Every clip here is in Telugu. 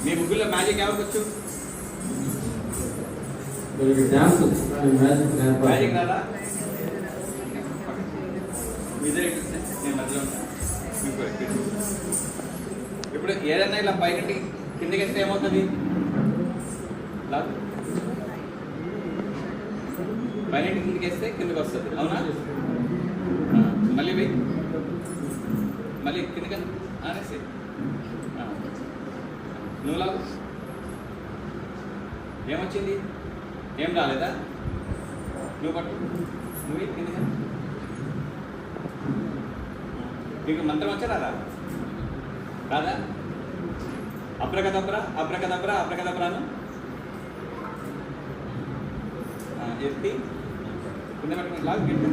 మీ ముగ్గురులో మ్యాజిక్ ఎవరికి వచ్చు? మ్యాజిక్ రాదా? నేను మధ్యలో ఇప్పుడు ఏదైనా ఇలా పైకి కిందకి వేస్తే ఏమవుతుంది? పైన కిందకి వేస్తే కిందకి వస్తుంది, అవునా? మళ్ళీ వెయ్యి, మళ్ళీ కిందకి అనేసి నువ్వు లాగు. ఏమొచ్చింది? ఏం రాలేదా? నువ్వు పట్టు, నువ్వు కిందకి. మీకు మంత్రం వచ్చా రాదా? రాదా? అబ్రకదబ్రా అబ్రకదబ్రా అబ్రకదబ్రాను ఎత్తి కింద పట్టుకుని లాగు, గట్టిగా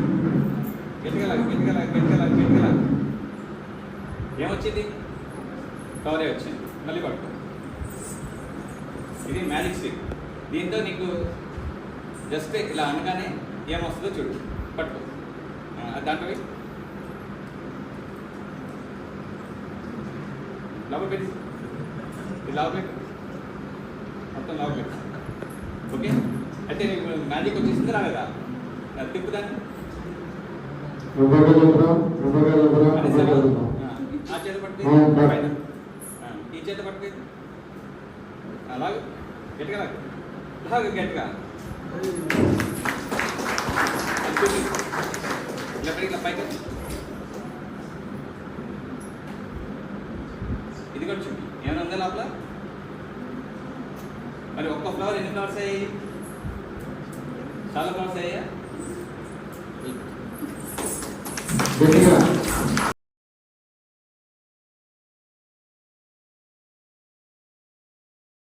గట్టిగా లాగు, గట్టిగా లాగు, గట్టిగా లాగు, గట్టిగా లాగు. ఏమొచ్చింది? కవరే వచ్చింది. మళ్ళీ పట్టుకో. ఇది మ్యాజిక్ స్టిక్. దీంతో నీకు జస్ట్ ఇలా అనగానే ఏమొస్తుందో చూడు. పట్టుకో. దాంట్లో లావు పెట్టి, ఇది లావు పెట్టు, మొత్తం లావు పెట్టు. ఓకే, అయితే నీకు మ్యాజిక్ వచ్చేసింది రాలేదా? తిప్పుదాన్ని ఆ చేత పట్టుకు, పైన ఈ చేత పట్టుకు, అలాగే గట్టిగా లాగు, లాగు గట్టిగా. ఇలా పైకి ఇది కూడా చూపి. ఏమైనా ఉందా లోపల? మరి ఒక్క ఫ్లవర్ ఎన్ని ఫ్లవర్స్ అయ్యాయి? చాలా ఫ్లవర్స్ అయ్యా.